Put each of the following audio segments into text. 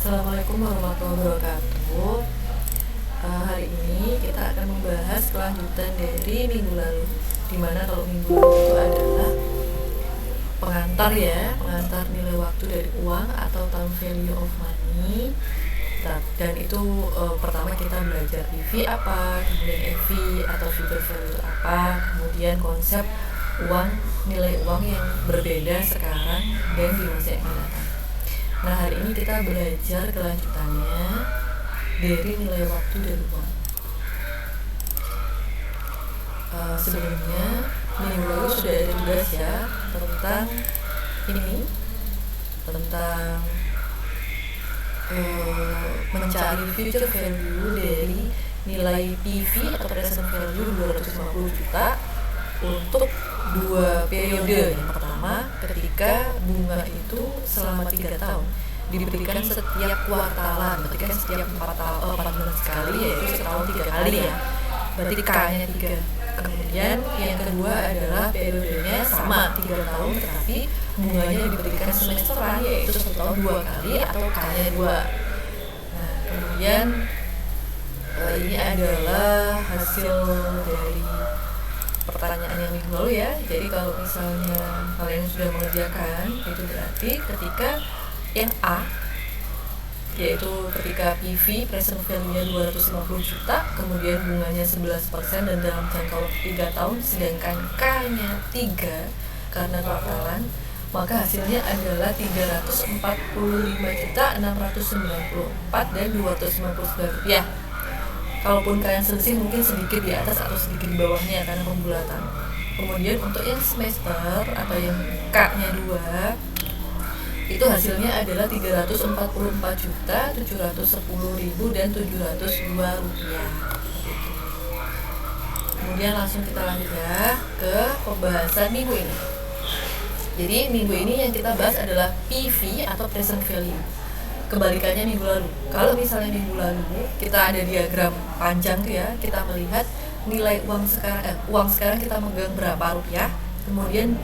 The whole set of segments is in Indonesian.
Assalamualaikum warahmatullahi wabarakatuh. Hari ini kita akan membahas kelanjutan dari minggu lalu, dimana kalau minggu lalu itu adalah pengantar nilai waktu dari uang atau time value of money. Dan itu pertama kita belajar PV apa, kemudian EV atau future value itu apa, kemudian konsep uang, nilai uang yang berbeda sekarang dan di masa yang akan datang. Nah, hari ini kita belajar kelanjutannya dari nilai waktu dari uang. Sebelumnya minggu lalu sudah ada tugas ya tentang mencari future value dari nilai PV atau present value 250 juta untuk dua periode. Yang pertama, ketika bunga itu selama 3 tahun diberikan setiap kuartalan, berarti kan setiap 4 bulan sekali, yaitu setahun 3 kali ya, berarti K-nya 3. Kemudian yang kedua adalah periodenya sama 3 tahun, tetapi bunganya diberikan semesteran, yaitu setahun 2 kali atau K-nya 2. Nah, kemudian ini adalah hasil dari pertanyaan yang minggu lalu ya. Jadi kalau misalnya kalian sudah mengerjakan, itu berarti ketika yang A, yaitu ketika PV present value-nya 250 juta, kemudian bunganya 11% dan dalam jangka waktu 3 tahun, sedangkan K-nya 3 karena kuartalan, maka hasilnya adalah 345.694 dan 299 rupiah. Kalaupun kalian selisih mungkin sedikit di atas atau sedikit di bawahnya karena pembulatan. Kemudian untuk yang semester atau yang K-nya 2, itu hasilnya adalah 344.710.000 dan 702 rupiah. Kemudian langsung kita lanjut ya ke pembahasan minggu ini. Jadi minggu ini yang kita bahas adalah PV atau present value. Kebalikannya minggu lalu. Kalau misalnya minggu lalu kita ada diagram panjang tuh ya, kita melihat nilai uang sekarang kita megang berapa rupiah, kemudian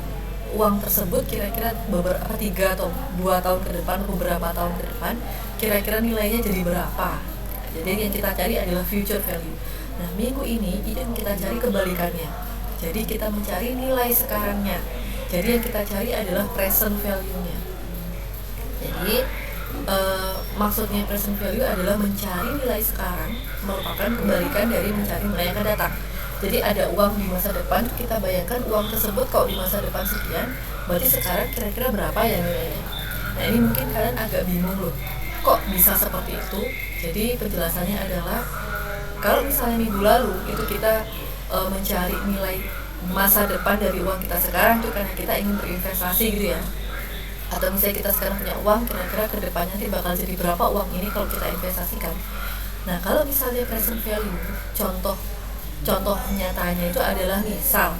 uang tersebut kira-kira beberapa 3 atau 2 tahun ke depan, beberapa tahun ke depan, kira-kira nilainya jadi berapa. Jadi yang kita cari adalah future value. Nah, minggu ini itu yang kita cari kebalikannya. Jadi kita mencari nilai sekarangnya. Jadi yang kita cari adalah present value-nya. Jadi maksudnya present value adalah mencari nilai sekarang, merupakan kebalikan dari mencari nilai yang akan datang. Jadi ada uang di masa depan, kita bayangkan uang tersebut kalau di masa depan sekian, berarti sekarang kira-kira berapa ya nilainya. Nah, ini mungkin kalian agak bingung loh, kok bisa seperti itu. Jadi penjelasannya adalah kalau misalnya minggu lalu itu kita mencari nilai masa depan dari uang kita sekarang itu karena kita ingin berinvestasi gitu ya, atau misalnya kita sekarang punya uang, kira-kira ke depannya nanti bakal jadi berapa uang ini kalau kita investasikan. Nah, kalau misalnya present value, contoh nyatanya itu adalah misal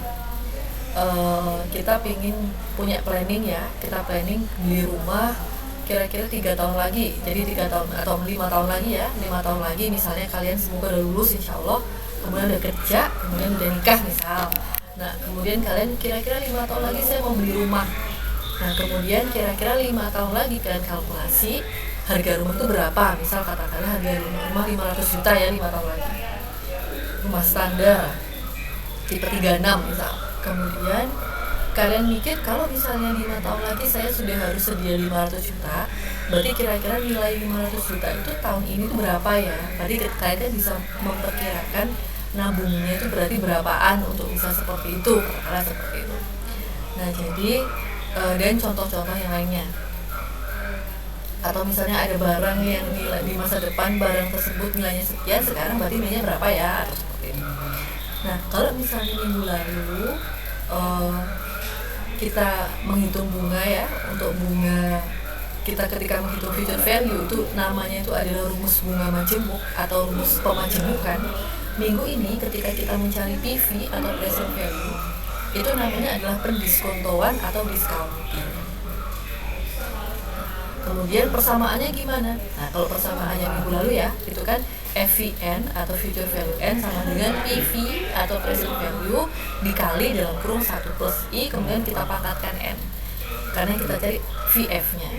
kita ingin punya planning ya, kita planning beli rumah kira-kira 3 tahun lagi, jadi 3 tahun atau 5 tahun lagi ya, 5 tahun lagi misalnya kalian semoga udah lulus insya Allah, kemudian udah kerja, kemudian udah nikah misal. Nah, kemudian kalian kira-kira 5 tahun lagi saya mau beli rumah. Nah, kemudian kira-kira 5 tahun lagi kalian kalkulasi harga rumah itu berapa, misal katakanlah harga rumah 500 juta ya 5 tahun lagi, rumah standar tipe 36 misal. Kemudian kalian mikir kalau misalnya 5 tahun lagi saya sudah harus sedia 500 juta, berarti kira-kira nilai 500 juta itu tahun ini tuh berapa ya. Berarti kalian bisa memperkirakan nabungnya itu berarti berapaan untuk bisa seperti itu, katakanlah seperti itu. Nah, jadi dan contoh-contoh yang lainnya. Atau misalnya ada barang yang nilai di masa depan barang tersebut nilainya sekian, sekarang berarti nilainya berapa ya, atau seperti itu. Nah, kalau misalnya minggu lalu kita menghitung bunga ya, untuk bunga kita ketika menghitung future value itu namanya itu adalah rumus bunga majemuk atau rumus pemajemukan. Minggu ini ketika kita mencari PV atau present value, itu namanya adalah pendiskontoan atau discounting. Kemudian persamaannya gimana? Nah, kalau persamaannya minggu lalu ya, itu kan FVN atau future value N sama dengan PV atau present value dikali dalam kurung 1 plus I, kemudian kita pangkatkan N. Karena kita cari VF-nya,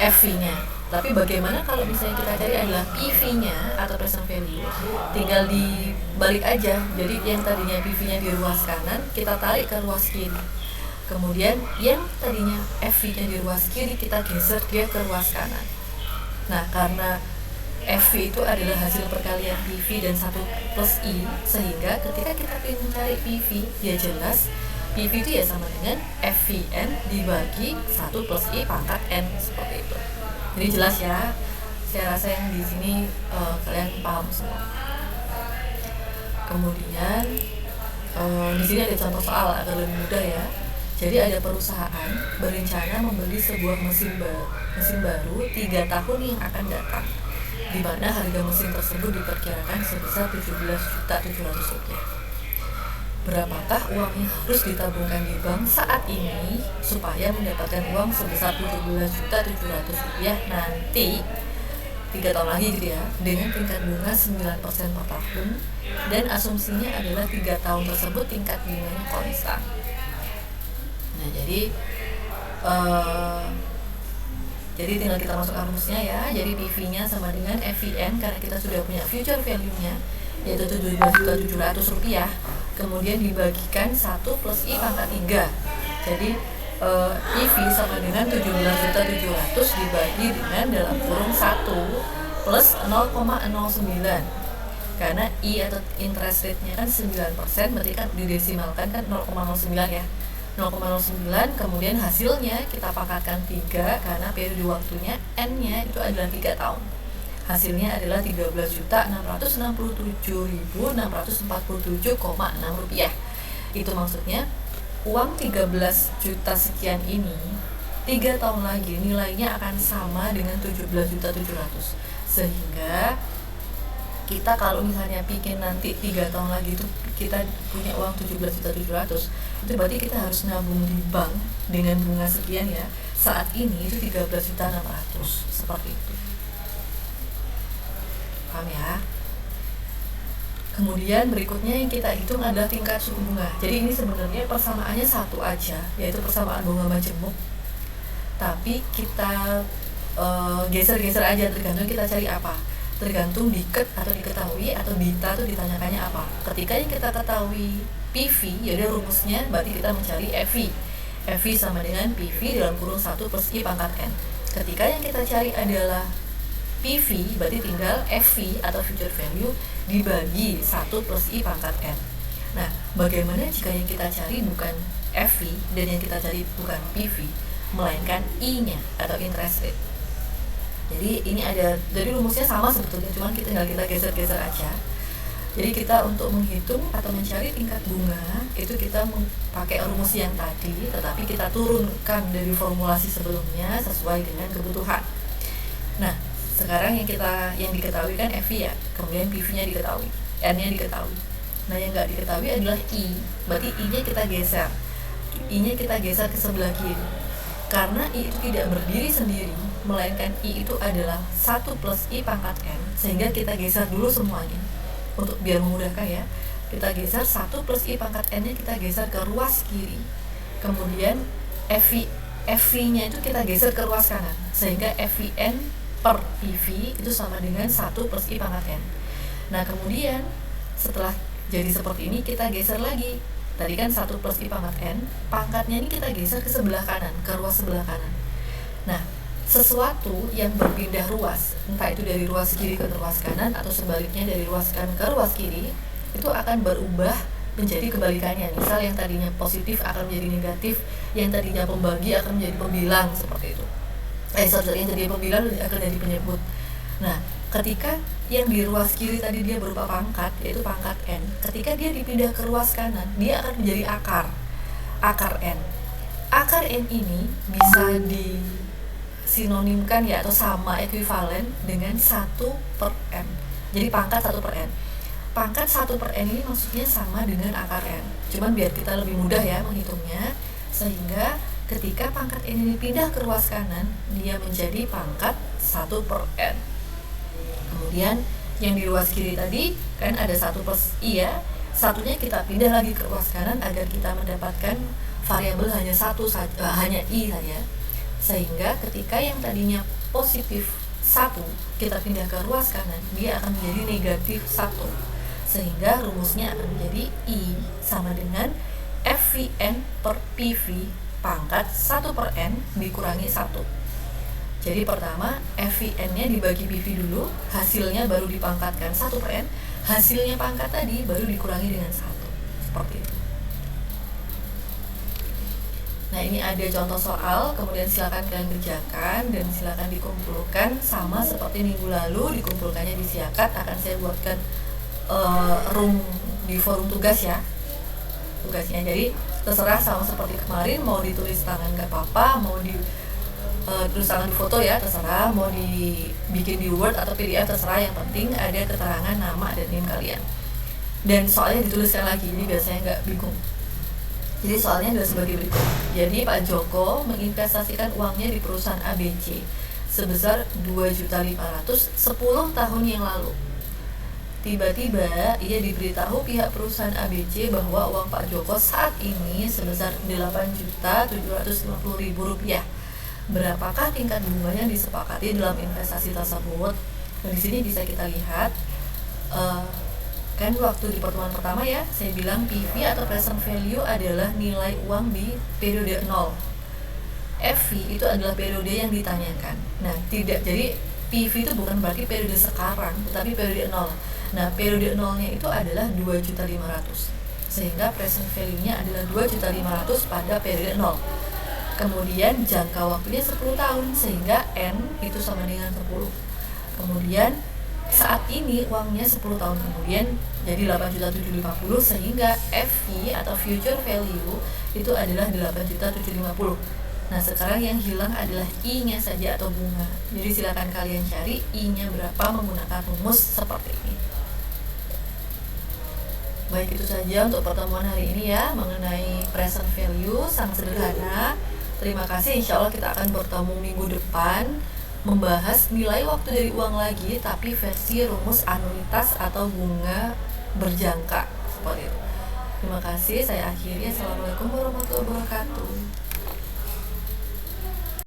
FV-nya. Tapi bagaimana kalau misalnya kita cari adalah PV-nya atau present value, tinggal dibalik aja. Jadi yang tadinya PV-nya di ruas kanan, kita tarik ke ruas kiri. Kemudian yang tadinya FV-nya di ruas kiri, kita geser dia ke ruas kanan. Nah, karena FV itu adalah hasil perkalian PV dan 1 plus I, sehingga ketika kita ingin mencari PV, ya jelas PV itu ya sama dengan FVN dibagi 1 plus I pangkat N, seperti itu. Jadi jelas ya, saya rasa yang di sini kalian paham semua. Kemudian di sini ada contoh soal agar lebih mudah ya. Jadi ada perusahaan berencana membeli sebuah mesin baru 3 tahun yang akan datang, di mana harga mesin tersebut diperkirakan sebesar Rp17.700.000. Berapakah uang yang harus ditabungkan di bank saat ini supaya mendapatkan uang sebesar Rp17.700.000 nanti 3 tahun lagi gitu ya, dengan tingkat bunga 9% per tahun, dan asumsinya adalah 3 tahun tersebut tingkat bunganya konstan. Nah, jadi tinggal kita masuk rumusnya ya. Jadi PV-nya sama dengan FVN karena kita sudah punya future value-nya, yaitu Rp17.700.000, kemudian dibagikan 1 plus I pangkat 3. Jadi PV sama dengan 17.700 dibagi dengan dalam kurung 1 plus 0,09. Karena I atau interest rate-nya kan 9%, berarti kan didesimalkan kan 0,09 ya. 0,09, kemudian hasilnya kita pangkatkan 3 karena periode waktunya N-nya itu adalah 3 tahun. Hasilnya adalah Rp13.667.647,6. Itu maksudnya uang 13 juta sekian ini 3 tahun lagi nilainya akan sama dengan 17.700. Sehingga kita kalau misalnya bikin nanti 3 tahun lagi itu kita punya uang 17.700, itu berarti kita harus nabung di bank dengan bunga sekian ya. Saat ini itu 13.600, seperti itu. Paham ya? Kemudian berikutnya yang kita hitung adalah tingkat suku bunga. Jadi ini sebenarnya persamaannya satu aja, yaitu persamaan bunga majemuk. Tapi kita geser-geser aja, tergantung kita cari apa. Tergantung diket atau diketahui atau dita itu ditanyakannya apa. Ketika yang kita ketahui PV, yaudah rumusnya berarti kita mencari FV. FV sama dengan PV dalam kurung 1 plus I pangkat N. Ketika yang kita cari adalah PV, berarti tinggal FV atau future value dibagi 1 plus I pangkat N. Nah, bagaimana jika yang kita cari bukan FV dan yang kita cari bukan PV, melainkan I-nya atau interest rate? Jadi ini ada, jadi rumusnya sama sebetulnya, cuman kita geser-geser aja. Jadi kita untuk menghitung atau mencari tingkat bunga itu kita pakai rumus yang tadi, tetapi kita turunkan dari formulasi sebelumnya sesuai dengan kebutuhan. Nah, sekarang yang diketahui kan FV ya, kemudian PV-nya diketahui, N-nya diketahui. Nah, yang nggak diketahui adalah I, berarti I-nya kita geser. I-nya kita geser ke sebelah kiri. Karena I itu tidak berdiri sendiri, melainkan I itu adalah 1 plus I pangkat N, sehingga kita geser dulu semuanya. Untuk biar memudahkan ya, kita geser 1 plus I pangkat N-nya kita geser ke ruas kiri. Kemudian FV-nya itu kita geser ke ruas kanan, sehingga FVN per PV itu sama dengan 1 plus I pangkat N. Nah, kemudian setelah jadi seperti ini, kita geser lagi. Tadi kan 1 plus I pangkat N, pangkatnya ini kita geser ke sebelah kanan, ke ruas sebelah kanan. Nah, sesuatu yang berpindah ruas, entah itu dari ruas kiri ke ruas kanan atau sebaliknya dari ruas kanan ke ruas kiri, itu akan berubah menjadi kebalikannya. Misal yang tadinya positif akan menjadi negatif, yang tadinya pembagi akan menjadi pembilang, seperti itu. Yang tadinya pembilang akan jadi penyebut. Nah, ketika yang di ruas kiri tadi dia berupa pangkat, yaitu pangkat N, ketika dia dipindah ke ruas kanan, dia akan menjadi akar N. Akar N ini bisa disinonimkan ya, atau sama ekuivalen dengan 1 per N. Jadi pangkat 1 per N. Pangkat 1 per N ini maksudnya sama dengan akar N. Cuman biar kita lebih mudah ya menghitungnya, sehingga ketika pangkat N ini pindah ke ruas kanan, dia menjadi pangkat 1 per N. Kemudian yang di ruas kiri tadi kan ada 1 plus I ya, satunya kita pindah lagi ke ruas kanan agar kita mendapatkan variabel hanya I saja. Sehingga ketika yang tadinya positif 1, kita pindah ke ruas kanan, dia akan menjadi negatif 1. Sehingga rumusnya akan menjadi I sama dengan FVN per PV pangkat 1 per N dikurangi 1. Jadi pertama FVN-nya dibagi PV dulu, hasilnya baru dipangkatkan 1 per N, hasilnya pangkat tadi baru dikurangi dengan 1. Seperti itu. Nah, ini ada contoh soal, kemudian silakan kalian kerjakan dan silakan dikumpulkan sama seperti minggu lalu. Dikumpulkannya di Siakat, akan saya buatkan room di forum tugas ya, tugasnya. Jadi terserah, sama seperti kemarin, mau ditulis tangan gak apa-apa, mau tulis tangan di foto ya terserah, mau dibikin di Word atau PDF terserah, yang penting ada keterangan nama dan NIM kalian. Dan soalnya dituliskan lagi, ini biasanya nggak bingung. Jadi soalnya adalah sebagai berikut. Jadi Pak Joko menginvestasikan uangnya di perusahaan ABC sebesar 2.500.000 10 tahun yang lalu. Tiba-tiba ia diberitahu pihak perusahaan ABC bahwa uang Pak Joko saat ini sebesar 8.750.000 rupiah. Berapakah tingkat bunga yang disepakati dalam investasi tersebut? Nah, di sini bisa kita lihat, kan waktu di pertemuan pertama ya, saya bilang PV atau present value adalah nilai uang di periode 0. FV itu adalah periode yang ditanyakan. Nah, tidak, jadi PV itu bukan berarti periode sekarang, tetapi periode 0. Nah, periode 0-nya itu adalah 2.500.000. Sehingga present value-nya adalah 2.500.000 pada periode 0. Kemudian jangka waktunya 10 tahun, sehingga N itu sama dengan 10. Kemudian saat ini uangnya 10 tahun kemudian jadi 8.750.000, sehingga FV atau future value itu adalah 8.750.000. Nah, sekarang yang hilang adalah I-nya saja atau bunga. Jadi silakan kalian cari I-nya berapa menggunakan rumus seperti ini. Baik, itu saja untuk pertemuan hari ini ya, mengenai present value, sangat sederhana. Terima kasih, insya Allah kita akan bertemu minggu depan membahas nilai waktu dari uang lagi, tapi versi rumus anuitas atau bunga berjangka seperti itu. Terima kasih, saya akhiri. Assalamualaikum warahmatullahi wabarakatuh.